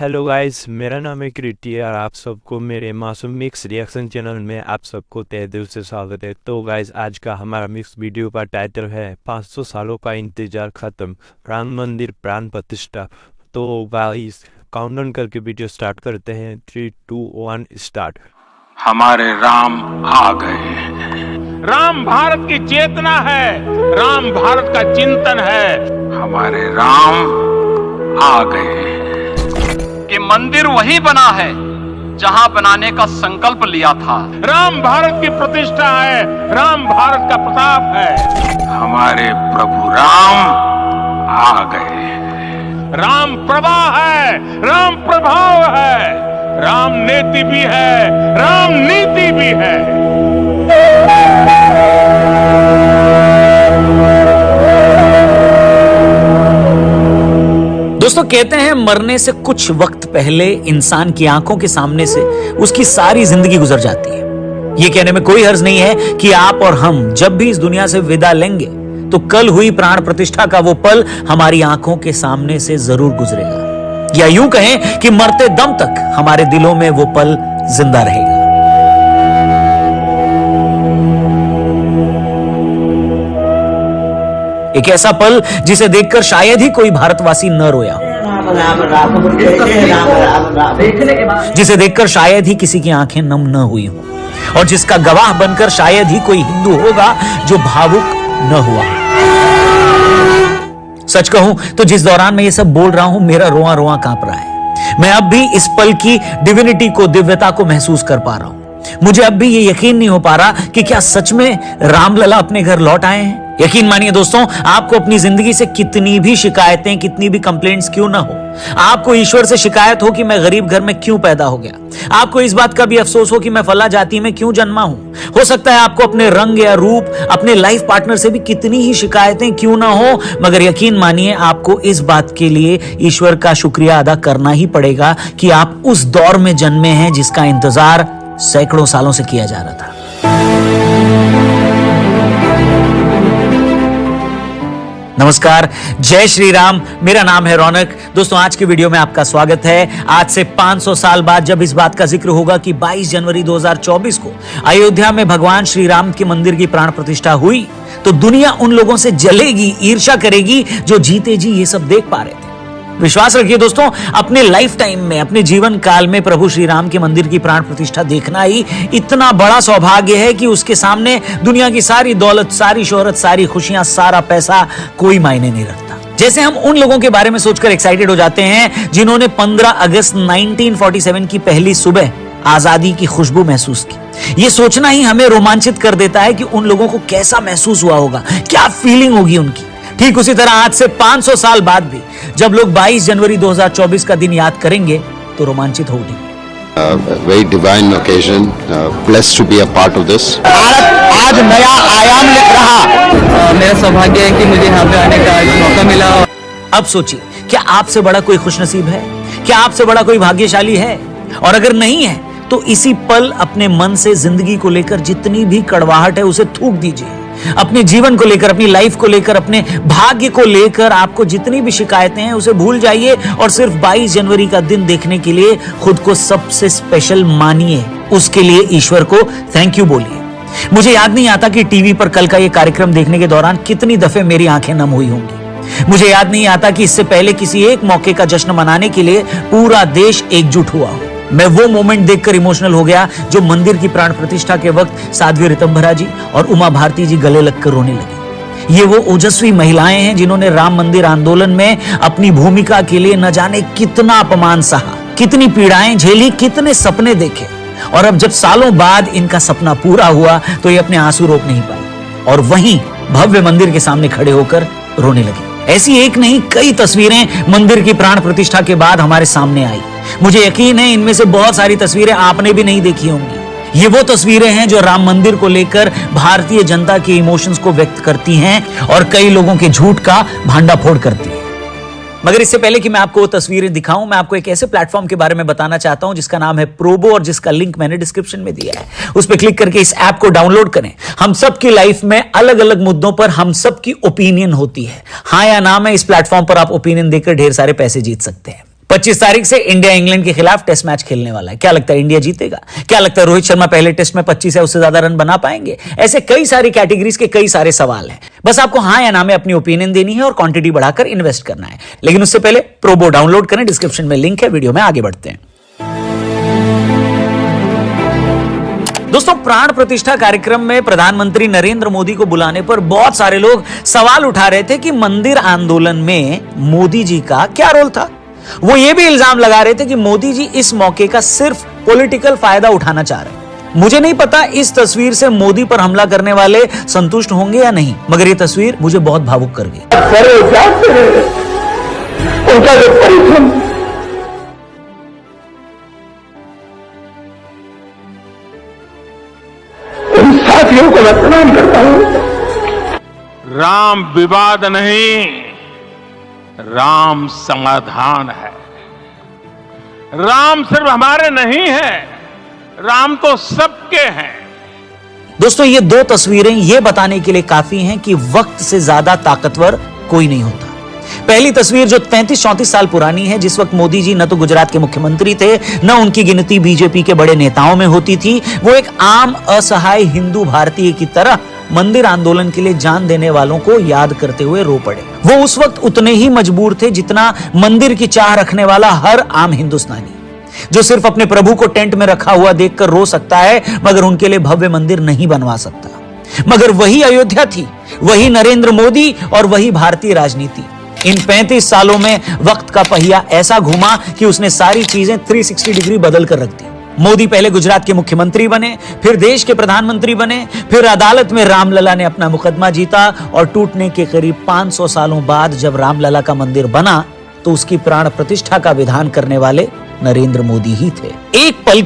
Hello guys, मेरा नाम है कृति और आप सबको मेरे मासूम मिक्स रिएक्शन चैनल में आप सबको तहे दिल से स्वागत है। तो गाइस, आज का हमारा मिक्स वीडियो का टाइटल है 500 सालों का इंतजार खत्म, राम मंदिर प्राण प्रतिष्ठा। तो गाइस, काउंटडाउन करके वीडियो स्टार्ट करते हैं। 3, 2, 1 स्टार्ट। हमारे राम आ गए। राम भारत की चेतना है, राम भारत का चिंतन है। हमारे राम आ गए। कि मंदिर वही बना है जहां बनाने का संकल्प लिया था। राम भारत की प्रतिष्ठा है, राम भारत का प्रताप है। हमारे प्रभु राम आ गए। राम प्रवाह है, राम प्रभाव है, राम नेति भी है, राम नीति भी है। दोस्तों, कहते हैं मरने से कुछ वक्त पहले इंसान की आंखों के सामने से उसकी सारी जिंदगी गुजर जाती है। यह कहने में कोई हर्ज नहीं है कि आप और हम जब भी इस दुनिया से विदा लेंगे तो कल हुई प्राण प्रतिष्ठा का वो पल हमारी आंखों के सामने से जरूर गुजरेगा, या यूं कहें कि मरते दम तक हमारे दिलों में वो पल जिंदा रहेगा। एक ऐसा पल जिसे देखकर शायद ही कोई भारतवासी न रोया, जिसे देखकर शायद ही किसी की आंखें नम न हुई हो, और जिसका गवाह बनकर शायद ही कोई हिंदू होगा जो भावुक न हुआ। सच कहूं तो जिस दौरान मैं ये सब बोल रहा हूं, मेरा रोआ रोआ कांप रहा है। मैं अब भी इस पल की डिविनिटी को, दिव्यता को महसूस कर पा रहा हूं। मुझे अब भी ये यकीन नहीं हो पा रहा कि क्या सच में रामलला अपने घर लौट आए हैं। यकीन मानिए दोस्तों, आपको अपनी जिंदगी से कितनी भी शिकायतें, कितनी भी कंप्लेंट्स क्यों ना हो, आपको ईश्वर से शिकायत हो कि मैं गरीब घर में क्यों पैदा हो गया, आपको इस बात का भी अफसोस हो कि मैं फला जाति में क्यों जन्मा हूं, हो सकता है आपको अपने रंग या रूप, अपने लाइफ पार्टनर से भी कितनी ही शिकायतें क्यों ना हो, मगर यकीन मानिए आपको इस बात के लिए ईश्वर का शुक्रिया अदा करना ही पड़ेगा कि आप उस दौर में जन्मे हैं जिसका इंतजार सैकड़ों सालों से किया जा रहा था। नमस्कार, जय श्री राम। मेरा नाम है रौनक। दोस्तों, आज की वीडियो में आपका स्वागत है। आज से 500 साल बाद जब इस बात का जिक्र होगा कि 22 जनवरी 2024 को अयोध्या में भगवान श्री राम के मंदिर की प्राण प्रतिष्ठा हुई, तो दुनिया उन लोगों से जलेगी, ईर्ष्या करेगी जो जीते जी ये सब देख पा रहे थे। विश्वास रखिए दोस्तों, अपने लाइफ टाइम में, अपने जीवन काल में प्रभु श्री राम के मंदिर की प्राण प्रतिष्ठा देखना ही इतना बड़ा सौभाग्य है कि उसके सामने दुनिया की सारी दौलत, सारी शोहरत, सारी खुशियां, सारा पैसा कोई मायने नहीं रखता। जैसे हम उन लोगों के बारे में सोचकर एक्साइटेड हो जाते हैं जिन्होंने 15 अगस्त 1947 की पहली सुबह आजादी की खुशबू महसूस की। यह सोचना ही हमें रोमांचित कर देता है कि उन लोगों को कैसा महसूस हुआ होगा, क्या फीलिंग होगी उनकी। ठीक उसी तरह आज से 500 साल बाद भी जब लोग 22 जनवरी 2024 का दिन याद करेंगे तो रोमांचित हो उठेंगे। Very divine occasion, blessed to be a part of this. Bharat आज नया आयाम लिख रहा। मेरा सौभाग्य है कि मुझे यहाँ पे आने का मौका मिला। अब सोचिए, क्या आपसे बड़ा कोई खुशनसीब है? क्या आपसे बड़ा कोई भाग्यशाली है? और अगर नहीं है तो इसी पल अपने मन से जिंदगी को लेकर जितनी भी कड़वाहट है उसे थूक दीजिए। अपने जीवन को लेकर, अपनी लाइफ को लेकर, अपने भाग्य को लेकर आपको जितनी भी शिकायतें हैं उसे भूल जाइए और सिर्फ 22 जनवरी का दिन देखने के लिए खुद को सबसे स्पेशल मानिए। उसके लिए ईश्वर को थैंक यू बोलिए। मुझे याद नहीं आता कि टीवी पर कल का ये कार्यक्रम देखने के दौरान कितनी दफे मेरी आंखें नम हुई होंगी। मुझे याद नहीं आता कि इससे पहले किसी एक मौके का जश्न मनाने के लिए पूरा देश एकजुट हुआ हो। मैं वो मोमेंट देखकर इमोशनल हो गया जो मंदिर की प्राण प्रतिष्ठा के वक्त साध्वी ऋतंभरा जी और उमा भारती जी गले लगकर रोने लगी। ये वो ओजस्वी महिलाएं हैं जिन्होंने राम मंदिर आंदोलन में अपनी भूमिका के लिए न जाने कितना अपमान सहा, कितनी पीड़ाएं झेली, कितने सपने देखे, और अब जब सालों बाद इनका सपना पूरा हुआ तो ये अपने आंसू रोक नहीं पाई और वहीं भव्य मंदिर के सामने खड़े होकर रोने लगी। ऐसी एक नहीं, कई तस्वीरें मंदिर की प्राण प्रतिष्ठा के बाद हमारे सामने आई। मुझे यकीन है इनमें से बहुत सारी तस्वीरें आपने भी नहीं देखी होंगी। ये वो तस्वीरें हैं जो राम मंदिर को लेकर भारतीय जनता के इमोशंस को व्यक्त करती हैं और कई लोगों के झूठ का भांडाफोड़ करती हैं। मगर इससे पहले कि मैं आपको वो तस्वीरें दिखाऊं, मैं आपको एक ऐसे प्लेटफॉर्म के बारे में बताना चाहता हूं जिसका नाम है प्रोबो और जिसका लिंक मैंने डिस्क्रिप्शन में दिया है। उस पर क्लिक करके इस ऐप को डाउनलोड करें। हम सबकी लाइफ में अलग अलग मुद्दों पर हम सबकी ओपिनियन होती है। हाँ या ना में इस प्लेटफॉर्म पर आप ओपिनियन देकर ढेर सारे पैसे जीत सकते हैं। 25 तारीख से इंडिया इंग्लैंड के खिलाफ टेस्ट मैच खेलने वाला है। क्या लगता है इंडिया जीतेगा? क्या लगता है रोहित शर्मा पहले टेस्ट में 25 या उससे ज्यादा रन बना पाएंगे? ऐसे कई सारी कैटेगरीज के कई सारे सवाल हैं। बस आपको हां या ना में अपनी ओपिनियन देनी है और क्वांटिटी बढ़ाकर इन्वेस्ट करना है। लेकिन उससे पहले प्रोबो डाउनलोड करें, डिस्क्रिप्शन में लिंक है। वीडियो में आगे बढ़ते हैं। दोस्तों, प्राण प्रतिष्ठा कार्यक्रम में प्रधानमंत्री नरेंद्र मोदी को बुलाने पर बहुत सारे लोग सवाल उठा रहे थे कि मंदिर आंदोलन में मोदी जी का क्या रोल था। वो ये भी इल्जाम लगा रहे थे कि मोदी जी इस मौके का सिर्फ पॉलिटिकल फायदा उठाना चाह रहे हैं। मुझे नहीं पता इस तस्वीर से मोदी पर हमला करने वाले संतुष्ट होंगे या नहीं, मगर ये तस्वीर मुझे बहुत भावुक कर गई। उनका जो परिश्रम, उन साथियों को मैं प्रणाम करता हूं। राम विवाद नहीं, राम समाधान है। राम सिर्फ हमारे नहीं है, राम तो सबके हैं। दोस्तों, ये दो तस्वीरें ये बताने के लिए काफी हैं कि वक्त से ज्यादा ताकतवर कोई नहीं होता। पहली तस्वीर जो 33-34 साल पुरानी है, जिस वक्त मोदी जी न तो गुजरात के मुख्यमंत्री थे, न उनकी गिनती बीजेपी के बड़े नेताओं में होती थी। वो एक आम असहाय हिंदू भारतीय की तरह मंदिर आंदोलन के लिए जान देने वालों को याद करते हुए रो पड़े। वो उस वक्त उतने ही मजबूर थे जितना मंदिर की चाह रखने वाला हर आम हिंदुस्तानी, जो सिर्फ अपने प्रभु को टेंट में रखा हुआ देखकर रो सकता है, मगर उनके लिए भव्य मंदिर नहीं बनवा सकता। मगर वही अयोध्या थी, वही नरेंद्र मोदी और वही भारतीय राजनीति। इन 35 सालों में वक्त का पहिया ऐसा घुमा कि उसने सारी चीजें 360 डिग्री बदल कर रख दी। मोदी पहले गुजरात के मुख्यमंत्री बने, फिर देश के प्रधानमंत्री बने, फिर अदालत में रामलला ने अपना मुकदमा जीता और टूटने के करीब 500 सालों बाद जब रामलला का मंदिर बना तो उसकी प्राण प्रतिष्ठा का विधान करने वाले नरेंद्र मोदी ही थे। एक पल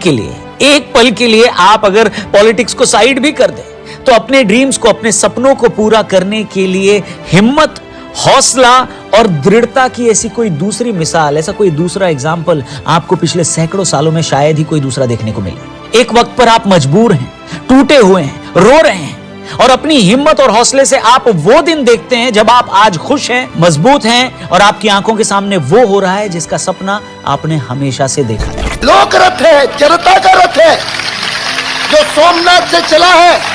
के लिए आप अगर पॉलिटिक्स को साइड भी कर दें तो अपने ड्रीम्स को, अपने सपनों को पूरा करने के लिए हिम्मत, हौसला और दृढ़ता की ऐसी कोई दूसरी मिसाल, ऐसा कोई दूसरा एग्जाम्पल आपको पिछले सैकड़ों सालों में शायद ही कोई दूसरा देखने को मिले। एक वक्त पर आप मजबूर हैं, टूटे हुए हैं, रो रहे हैं और अपनी हिम्मत और हौसले से आप वो दिन देखते हैं जब आप आज खुश हैं, मजबूत हैं और आपकी आंखों के सामने वो हो रहा है जिसका सपना आपने हमेशा से देखा है। लोक रथ है, जनता का रथ है, जो सोमनाथ से चला है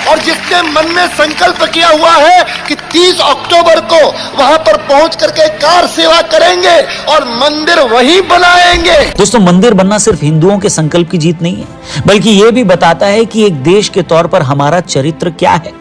और जिसने मन में संकल्प किया हुआ है कि 30 अक्टूबर को वहां पर पहुंच करके कार सेवा करेंगे और मंदिर वहीं बनाएंगे। दोस्तों, मंदिर बनना सिर्फ हिंदुओं के संकल्प की जीत नहीं है, बल्कि यह भी बताता है कि एक देश के तौर पर हमारा चरित्र क्या है।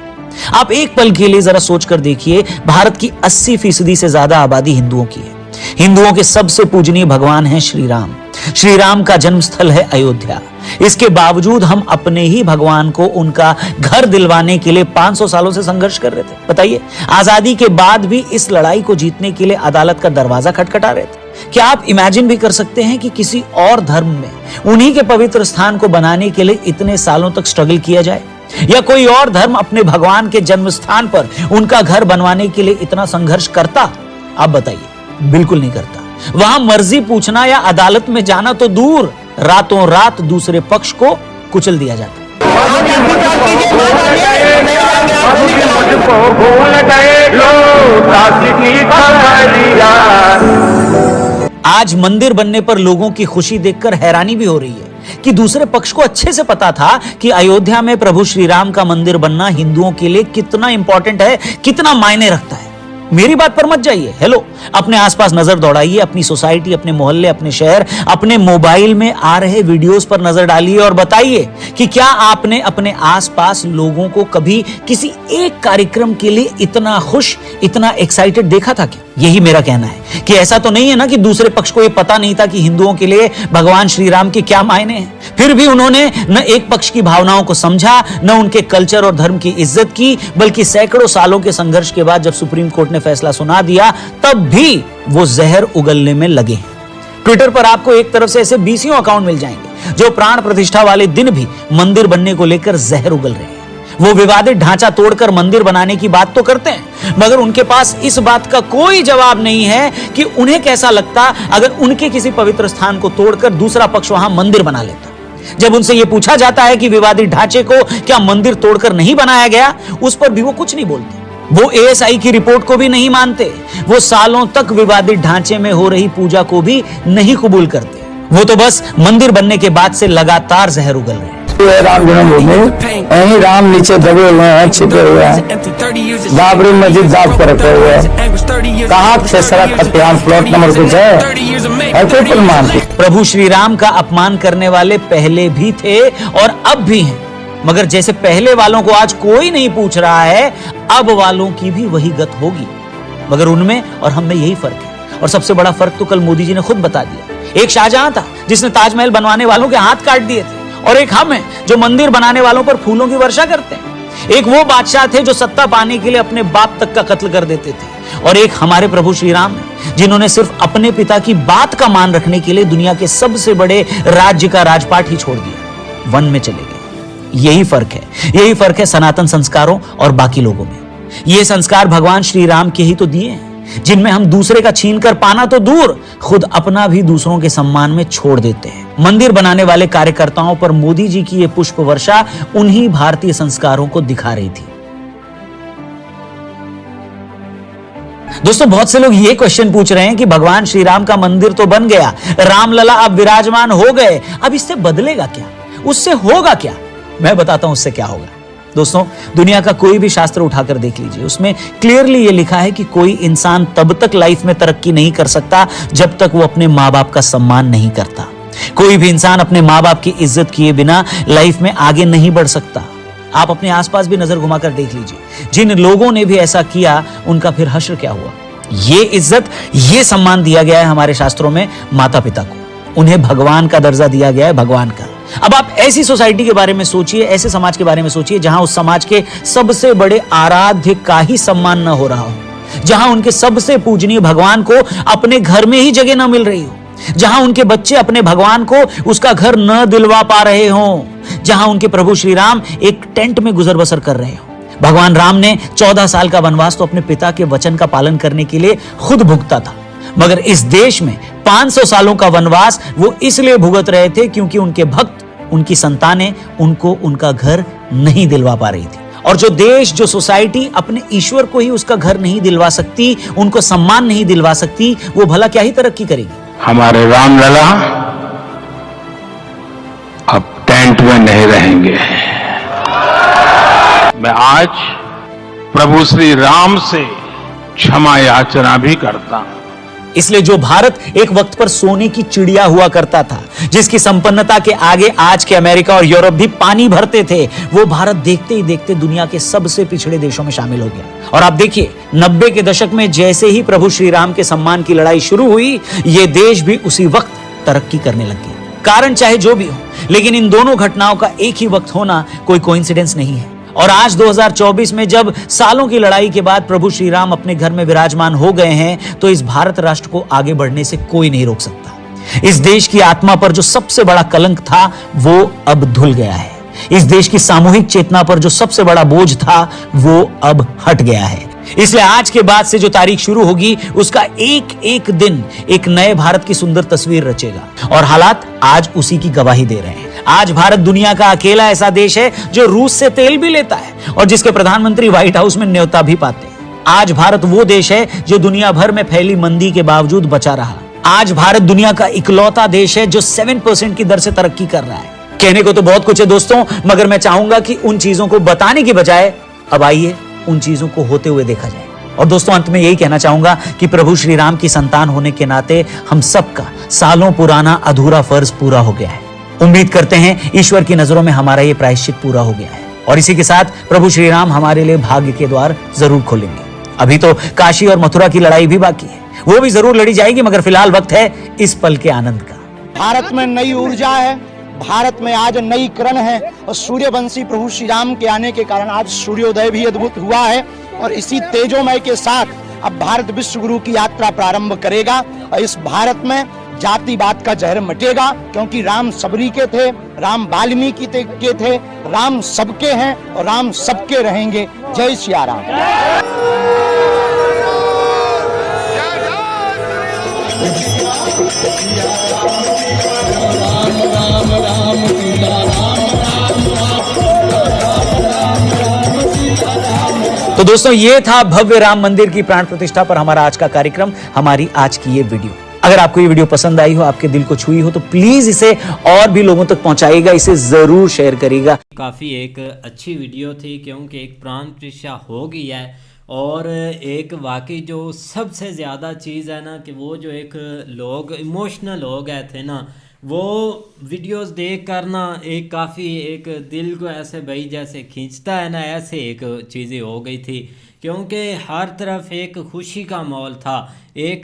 आप एक पल के लिए जरा सोचकर देखिए, भारत की 80% से ज्यादा आबादी हिंदुओं की है। हिंदुओं के सबसे पूजनीय भगवान हैं श्री राम। श्री राम का जन्मस्थल है अयोध्या। इसके बावजूद हम अपने ही भगवान को उनका घर दिलवाने के लिए 500 सालों से संघर्ष कर रहे थे। बताइए, आजादी के बाद भी इस लड़ाई को जीतने के लिए अदालत का दरवाजा खटखटा रहे थे। क्या आप इमेजिन भी कर सकते हैं कि किसी और धर्म में उन्हीं के पवित्र स्थान को बनाने के लिए इतने सालों तक स्ट्रगल किया जाए, या कोई और धर्म अपने भगवान के जन्म स्थान पर उनका घर बनवाने के लिए इतना संघर्ष करता? आप बताइए, बिल्कुल नहीं करता। वहां मर्जी पूछना या अदालत में जाना तो दूर, रातों रात दूसरे पक्ष को कुचल दिया जाता। आज मंदिर बनने पर लोगों की खुशी देखकर हैरानी भी हो रही है कि दूसरे पक्ष को अच्छे से पता था कि अयोध्या में प्रभु श्री राम का मंदिर बनना हिंदुओं के लिए कितना इंपॉर्टेंट है, कितना मायने रखता है। मेरी बात पर मत जाइए, हेलो, अपने आसपास नजर दौड़ाइए, अपनी सोसाइटी, अपने मोहल्ले, अपने शहर, अपने मोबाइल में आ रहे वीडियोस पर नजर डालिए और बताइए कि क्या आपने अपने आसपास लोगों को कभी किसी एक कार्यक्रम के लिए इतना खुश, इतना एक्साइटेड देखा था क्या? यही मेरा कहना है कि ऐसा तो नहीं है ना कि दूसरे पक्ष को यह पता नहीं था कि हिंदुओं के लिए भगवान श्री राम के क्या मायने हैं। फिर भी उन्होंने न एक पक्ष की भावनाओं को समझा, न उनके कल्चर और धर्म की इज्जत की, बल्कि सैकड़ों सालों के संघर्ष के बाद जब सुप्रीम कोर्ट ने फैसला सुना दिया, तब भी वो जहर उगलने में लगे हैं। ट्विटर पर आपको एक तरफ से ऐसे 20 अकाउंट मिल जाएंगे जो प्राण प्रतिष्ठा वाले दिन भी मंदिर बनने को लेकर जहर उगल रहे हैं। वो विवादित ढांचा तोड़कर मंदिर बनाने की बात तो करते हैं, मगर उनके पास इस बात का कोई जवाब नहीं है कि उन्हें कैसा लगता अगर उनके किसी पवित्र स्थान को तोड़कर दूसरा पक्ष वहां मंदिर बना लेता। जब उनसे यह पूछा जाता है कि विवादित ढांचे को क्या मंदिर तोड़कर नहीं बनाया गया, उस पर भी वो कुछ नहीं बोलते। वो एएसआई की रिपोर्ट को भी नहीं मानते, वो सालों तक विवादित ढांचे में हो रही पूजा को भी नहीं कबूल करते। वो तो बस मंदिर बनने के बाद से लगातार जहर उगल रहे हैं। राम जन्मभूमि, यही राम नीचे दबे हुए हैं, छिपे हुए हैं। बाबरी मस्जिद दाब कर रखे हुए हैं। कहाँ खेसरा खतियान प्लॉट नंबर कुछ है कोई प्रमाण? प्रभु श्री राम का अपमान करने वाले पहले भी थे और अब भी हैं, मगर जैसे पहले वालों को आज कोई नहीं पूछ रहा है, अब वालों की भी वही गत होगी। मगर उनमें और हम में यही फर्क है, और सबसे बड़ा फर्क तो कल मोदी जी ने खुद बता दिया। एक शाहजहां था जिसने ताजमहल बनवाने वालों के हाथ काट दिए थे, और एक हम हैं जो मंदिर बनाने वालों पर फूलों की वर्षा करते हैं। एक वो बादशाह थे जो सत्ता पाने के लिए अपने बाप तक का कत्ल कर देते थे, और एक हमारे प्रभु श्री राम हैं जिन्होंने सिर्फ अपने पिता की बात का मान रखने के लिए दुनिया के सबसे बड़े राज्य का राजपाट ही छोड़ दिया, वन में चले गए। यही फर्क है सनातन संस्कारों और बाकी लोगों में। ये संस्कार भगवान श्री राम के ही तो दिए हैं, जिनमें हम दूसरे का छीन कर पाना तो दूर, खुद अपना भी दूसरों के सम्मान में छोड़ देते हैं। मंदिर बनाने वाले कार्यकर्ताओं पर मोदी जी की यह पुष्प वर्षा उन्हीं भारतीय संस्कारों को दिखा रही थी। दोस्तों, बहुत से लोग ये क्वेश्चन पूछ रहे हैं कि भगवान श्री राम का मंदिर तो बन गया, रामलला अब विराजमान हो गए, अब इससे बदलेगा क्या, उससे होगा क्या? मैं बताता हूं उससे क्या होगा। दोस्तों, दुनिया का कोई भी शास्त्र उठाकर देख लीजिए, उसमें क्लियरली यह लिखा है कि कोई इंसान तब तक लाइफ में तरक्की नहीं कर सकता जब तक वो अपने माँ बाप का सम्मान नहीं करता। कोई भी इंसान अपने माँ बाप की इज्जत किए बिना लाइफ में आगे नहीं बढ़ सकता। आप अपने आसपास भी नजर घुमाकर देख लीजिए, जिन लोगों ने भी ऐसा किया उनका फिर हश्र क्या हुआ। ये इज्जत, ये सम्मान दिया गया है हमारे शास्त्रों में माता पिता को, उन्हें भगवान का दर्जा दिया गया है, भगवान का। अब आप ऐसी सोसाइटी के बारे में सोचिए, ऐसे समाज के बारे में सोचिए जहां उस समाज के सबसे बड़े आराध्य का ही सम्मान न हो रहा हो, जहां उनके सबसे पूजनीय भगवान को अपने घर में ही जगह न मिल रही हो, जहां उनके बच्चे अपने भगवान को उसका घर न दिलवा पा रहे हों, जहां उनके प्रभु श्री राम एक टेंट में गुजर बसर कर रहे हो। भगवान राम ने 14 साल का वनवास तो अपने पिता के वचन का पालन करने के लिए खुद भुगता था, मगर इस देश में 500 सालों का वनवास वो इसलिए भुगत रहे थे क्योंकि उनके भक्त, उनकी संतानें उनको उनका घर नहीं दिलवा पा रही थी। और जो देश, जो सोसाइटी अपने ईश्वर को ही उसका घर नहीं दिलवा सकती, उनको सम्मान नहीं दिलवा सकती, वो भला क्या ही तरक्की करेगी। हमारे रामलला अब टेंट में नहीं रहेंगे। मैं आज प्रभु श्री राम से क्षमा याचना भी करता हूं। इसलिए जो भारत एक वक्त पर सोने की चिड़िया हुआ करता था, जिसकी संपन्नता के आगे आज के अमेरिका और यूरोप भी पानी भरते थे, वो भारत देखते ही देखते दुनिया के सबसे पिछड़े देशों में शामिल हो गया। और आप देखिए, 90 के दशक में जैसे ही प्रभु श्री राम के सम्मान की लड़ाई शुरू हुई, ये देश भी उसी वक्त तरक्की करने लग गया। कारण चाहे जो भी हो, लेकिन इन दोनों घटनाओं का एक ही वक्त होना कोई कोइंसिडेंस नहीं है। और आज 2024 में जब सालों की लड़ाई के बाद प्रभु श्री राम अपने घर में विराजमान हो गए हैं, तो इस भारत राष्ट्र को आगे बढ़ने से कोई नहीं रोक सकता। इस देश की आत्मा पर जो सबसे बड़ा कलंक था, वो अब धुल गया है। इस देश की सामूहिक चेतना पर जो सबसे बड़ा बोझ था, वो अब हट गया है। इसलिए आज के बाद से जो तारीख शुरू होगी, उसका एक एक दिन एक नए भारत की सुंदर तस्वीर रचेगा। और हालात आज उसी की गवाही दे रहे हैं। आज भारत दुनिया का अकेला ऐसा देश है जो रूस से तेल भी लेता है और जिसके प्रधानमंत्री व्हाइट हाउस में न्योता भी पाते हैं। आज भारत वो देश है जो दुनिया भर में फैली मंदी के बावजूद बचा रहा। आज भारत दुनिया का इकलौता देश है जो 7% की दर से तरक्की कर रहा है। कहने को तो बहुत कुछ है दोस्तों, मगर मैं चाहूंगा कि उन चीजों को बताने की बजाय अब आइए उन चीजों को होते हुए देखा जाए। और दोस्तों, अंत में यही कहना चाहूंगा कि प्रभु श्री राम की संतान होने के नाते हम सबका सालों पुराना अधूरा फर्ज पूरा हो गया है। उम्मीद करते हैं ईश्वर की नजरों में हमारा ये प्रायश्चित पूरा हो गया है। और इसी के साथ प्रभु श्री राम हमारे लिए भाग्य के द्वार जरूर खोलेंगे। अभी तो काशी और मथुरा की लड़ाई भी बाकी है, वो भी जरूर लड़ी जाएगी, मगर फिलहाल वक्त है इस पल के आनंद का। भारत में नई ऊर्जा है, भारत में आज नई किरण है और सूर्यवंशी प्रभु श्री राम के आने के कारण आज सूर्योदय भी अद्भुत हुआ है। और इसी तेजोमय के साथ अब भारत विश्व गुरु की यात्रा प्रारंभ करेगा। और इस भारत में जातिवाद का जहर मिटेगा, क्योंकि राम सबरी के थे, राम वाल्मीकि के थे, राम सबके हैं और राम सबके रहेंगे। जय सिया राम। राम राम सीता राम, राम राम सीता राम। तो दोस्तों, ये था भव्य राम मंदिर की प्राण प्रतिष्ठा पर हमारा आज का कार्यक्रम, हमारी आज की ये वीडियो। अगर आपको ये वीडियो पसंद आई हो, आपके दिल को छुई हो, तो प्लीज इसे और भी लोगों तक पहुंचाइएगा, इसे जरूर शेयर करिएगा। काफ़ी एक अच्छी वीडियो थी, क्योंकि एक प्राण प्रतिष्ठा हो गई है, और एक वाकई जो सबसे ज़्यादा चीज़ है ना, कि वो जो एक लोग इमोशनल हो गए थे ना, वो वीडियोस देख कर ना एक काफ़ी एक दिल को ऐसे भाई जैसे खींचता है ना, ऐसे एक चीज़ें हो गई थी, क्योंकि हर तरफ एक खुशी का माहौल था, एक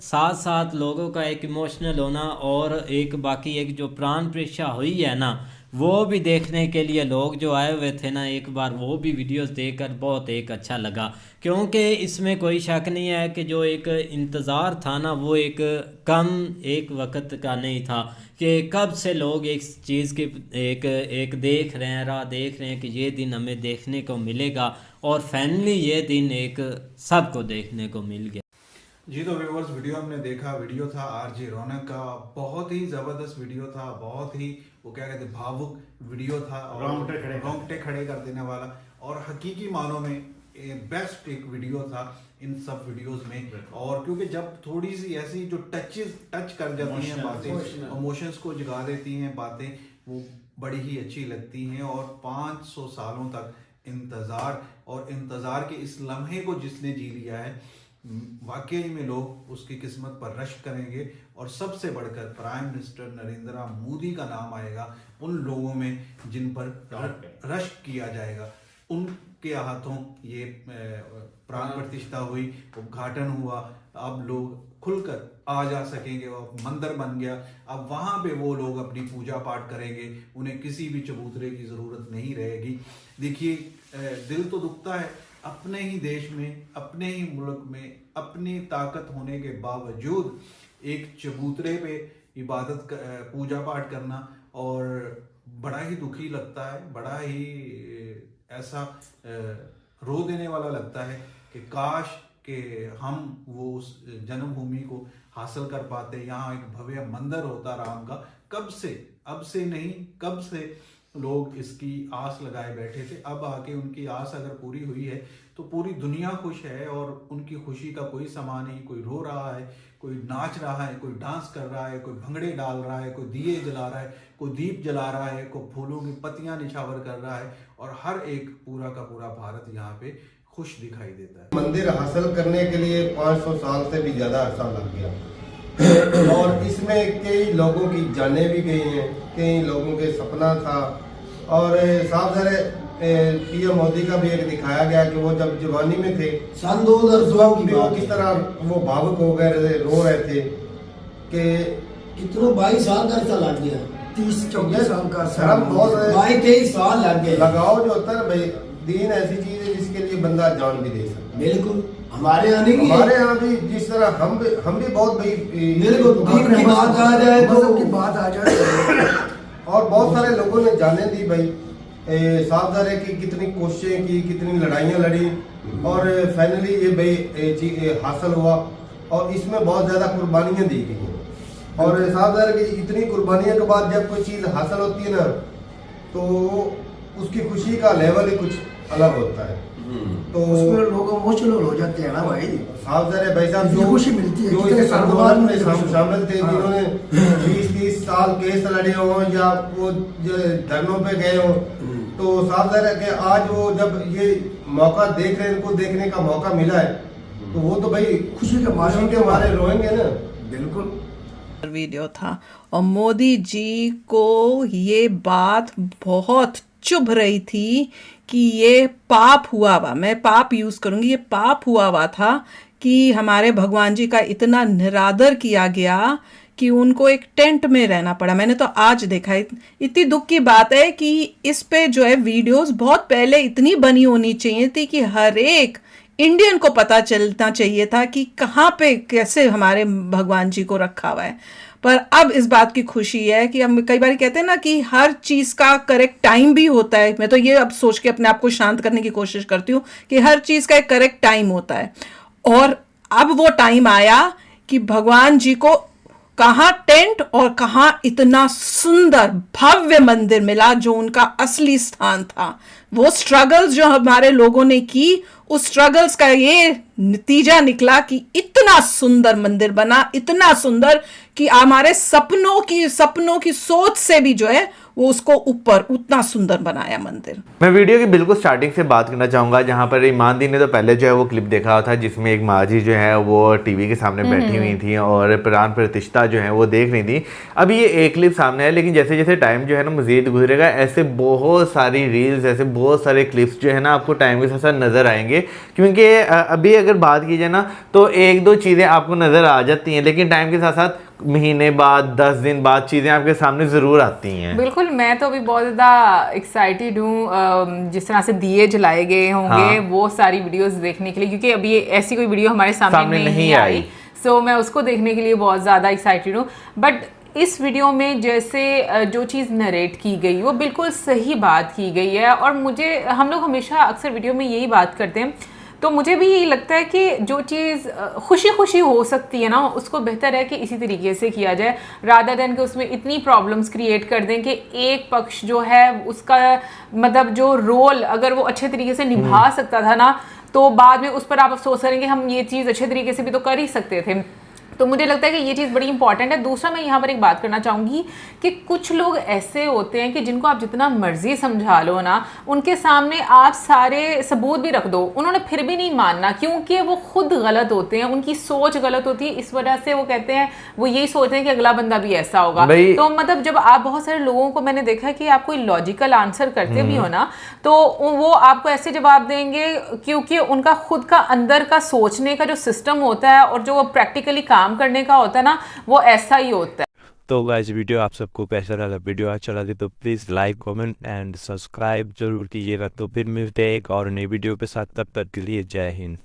साथ साथ लोगों का एक इमोशनल होना, और एक बाकी एक जो प्राण प्रतिष्ठा हुई है ना, वो भी देखने के लिए लोग जो आए हुए थे ना, एक बार वो भी वीडियोस देखकर बहुत एक अच्छा लगा, क्योंकि इसमें कोई शक नहीं है कि जो एक इंतज़ार था ना, वो एक कम एक वक्त का नहीं था, कि कब से लोग एक चीज़ की एक देख रहे हैं, राह देख रहे हैं कि ये दिन हमें देखने को मिलेगा, और फाइनली ये दिन एक सबको देखने को मिल गया। जी तो व्यूअर्स, वीडियो हमने देखा, वीडियो था आरजे रौनक का, बहुत ही ज़बरदस्त वीडियो था, बहुत ही वो क्या कहते हैं भावुक वीडियो था, रोंगटे खड़े कर देने वाला, और हकीकी मानों में बेस्ट एक वीडियो था इन सब वीडियोस में। और क्योंकि जब थोड़ी सी ऐसी जो टच कर जाती हैं बातें, इमोशंस को जगा देती हैं बातें, वो बड़ी ही अच्छी लगती हैं। और 500 सालों तक इंतज़ार, और इंतज़ार के इस लम्हे को जिसने जी लिया है, वाकई में लोग उसकी किस्मत पर रश्क करेंगे, और सबसे बढ़कर प्राइम मिनिस्टर नरेंद्र मोदी का नाम आएगा उन लोगों में जिन पर रश्क किया जाएगा। उनके हाथों ये प्राण प्रतिष्ठा हुई, उद्घाटन हुआ, अब लोग खुलकर आ जा सकेंगे, और मंदिर बन गया, अब वहाँ पे वो लोग अपनी पूजा पाठ करेंगे, उन्हें किसी भी चबूतरे की ज़रूरत नहीं रहेगी। देखिए, दिल तो दुखता है, अपने ही देश में, अपने ही मुल्क में, अपनी ताकत होने के बावजूद एक चबूतरे पे इबादत पूजा पाठ करना, और बड़ा ही दुखी लगता है, बड़ा ही ऐसा रो देने वाला लगता है कि काश कि हम वो उस जन्मभूमि को हासिल कर पाते, यहाँ एक भव्य मंदिर होता राम का। कब से, अब से नहीं, कब से लोग इसकी आस लगाए बैठे थे, अब आके उनकी आस अगर पूरी हुई है तो पूरी दुनिया खुश है, और उनकी खुशी का कोई समा नहीं। कोई रो रहा है, कोई नाच रहा है, कोई डांस कर रहा है, कोई भंगड़े डाल रहा है, कोई दिए जला रहा है, कोई दीप जला रहा है, कोई फूलों की पत्तियां निछावर कर रहा है, और हर एक पूरा का पूरा भारत यहाँ पे खुश दिखाई देता है। मंदिर हासिल करने के लिए 500 साल से भी ज्यादा अर्सा लग गया, और इसमें कई लोगों की जानें भी गई हैं, कई लोगों के सपना था। और साफ सारे पीएम मोदी का भी एक दिखाया गया कि वो जब जवानी में थे, सन 2016 की वो किस तरह वो भावुक हो गए, रो रहे थे कि कितनों 22 साल का अर्सा लग गया, 30-34 साल का शर्म बहुत 22-23 साल लग गए। लगाव जो होता है भाई, दीन ऐसी चीज है जिसके लिए बंदा जान भी दे सकता है। बिल्कुल, हमारे यहाँ भी जिस तरह हम भी बहुत भाई, बिल्कुल की बात आ जाए तो की बात आ जाए और बहुत सारे लोगों ने जाने दी भाई, साफ ज़ाहिर है कि कितनी कोशिशें की, कितनी लड़ाइयाँ लड़ी, और फाइनली ये भाई चीज हासिल हुआ, और इसमें बहुत ज़्यादा कुर्बानियाँ दी गई। और साफ ज़ाहिर है कि इतनी कुर्बानियों के बाद जब कोई चीज़ हासिल होती है ना, तो उसकी खुशी का लेवल ही कुछ अलग होता है। तो उसमें लोग इमोशनल हो जाते हैं ना भाई। साफ ज़ाहिर है भाई साहब, जो खुशी मिलती है, जो इस आंदोलन में शामिल थे, जिन्होंने 20-30 साल केस लड़े हों या वो धरनों पे गए हों, तो साफ ज़ाहिर है कि आज वो जब ये मौका देख रहे हैं, इनको देखने का मौका मिला है, तो वो तो भाई खुशी के मारे रोएंगे ना। बिल्कुल वीडियो था, और मोदी जी को ये बात बहुत चुभ रही थी कि ये पाप हुआ हुआ, मैं पाप यूज़ करूँगी, ये पाप हुआ हुआ था कि हमारे भगवान जी का इतना निरादर किया गया कि उनको एक टेंट में रहना पड़ा। मैंने तो आज देखा, इतनी दुख की बात है कि इस पे जो है वीडियोस बहुत पहले इतनी बनी होनी चाहिए थी कि हर एक इंडियन को पता चलना चाहिए था कि कहाँ पे कैसे हमारे भगवान जी को रखा हुआ है। पर अब इस बात की खुशी है कि हम कई बार कहते हैं ना कि हर चीज़ का करेक्ट टाइम भी होता है। मैं तो ये अब सोच के अपने आप को शांत करने की कोशिश करती हूँ कि हर चीज़ का एक करेक्ट टाइम होता है, और अब वो टाइम आया कि भगवान जी को कहाँ टेंट और कहाँ इतना सुंदर भव्य मंदिर मिला जो उनका असली स्थान था। वो स्ट्रगल्स जो हमारे लोगों ने की, उस स्ट्रगल्स का ये नतीजा निकला कि इतना सुंदर मंदिर बना, इतना सुंदर कि हमारे सपनों की सोच से भी जो है वो उसको ऊपर उतना सुंदर बनाया मंदिर। मैं वीडियो की बिल्कुल स्टार्टिंग से बात करना चाहूँगा, जहाँ पर ईमान दी ने तो पहले जो है वो क्लिप देखा था जिसमें एक माँ जी जो है वो टीवी के सामने बैठी हुई थी और प्राण प्रतिष्ठा जो है वो देख रही थी। अभी ये एक क्लिप सामने है, लेकिन जैसे जैसे टाइम जो है ना मज़ीद गुजरेगा, ऐसे बहुत सारी रील्स, ऐसे बहुत सारे क्लिप्स जो है ना आपको टाइम के साथ साथ नज़र आएंगे। क्योंकि अभी अगर बात की जाए ना तो एक दो चीज़ें आपको नज़र आ जाती हैं, लेकिन टाइम के साथ साथ महीने बाद 10 दिन बाद चीज़ें आपके सामने ज़रूर आती हैं। बिल्कुल, मैं तो अभी बहुत ज़्यादा एक्साइटेड हूँ जिस तरह से दिए जलाए गए होंगे हाँ। वो सारी वीडियोस देखने के लिए, क्योंकि अभी ऐसी कोई वीडियो हमारे सामने नहीं आई। सो मैं उसको देखने के लिए बहुत ज़्यादा एक्साइटेड हूँ। बट इस वीडियो में जैसे जो चीज़ नरेट की गई वो बिल्कुल सही बात की गई है, और मुझे हम लोग हमेशा अक्सर वीडियो में यही बात करते हैं, तो मुझे भी यही लगता है कि जो चीज़ खुशी खुशी हो सकती है ना, उसको बेहतर है कि इसी तरीके से किया जाए, रादर देन कि उसमें इतनी प्रॉब्लम्स क्रिएट कर दें कि एक पक्ष जो है उसका मतलब जो रोल अगर वो अच्छे तरीके से निभा सकता था ना, तो बाद में उस पर आप अफसोस करेंगे हम ये चीज़ अच्छे तरीके से भी तो कर ही सकते थे। तो मुझे लगता है कि ये चीज़ बड़ी इंपॉर्टेंट है। दूसरा, मैं यहाँ पर एक बात करना चाहूँगी कि कुछ लोग ऐसे होते हैं कि जिनको आप जितना मर्जी समझा लो ना, उनके सामने आप सारे सबूत भी रख दो, उन्होंने फिर भी नहीं मानना, क्योंकि वो खुद गलत होते हैं, उनकी सोच गलत होती है। इस वजह से वो कहते हैं, वो यही सोचते हैं कि अगला बंदा भी ऐसा होगा। तो मतलब जब आप बहुत सारे लोगों को मैंने देखा कि आप कोई लॉजिकल आंसर करते भी हो ना, तो वो आपको ऐसे जवाब देंगे क्योंकि उनका खुद का अंदर का सोचने का जो सिस्टम होता है और जो प्रैक्टिकली काम करने का होता है ना, वो ऐसा ही होता है। तो गाइस वीडियो आप सबको कैसा लगा, वीडियो अच्छा लगे तो please like comment and subscribe जरूर कीजिएगा। तो फिर मिलते हैं एक और नई वीडियो के साथ, तब तक के लिए जय हिंद।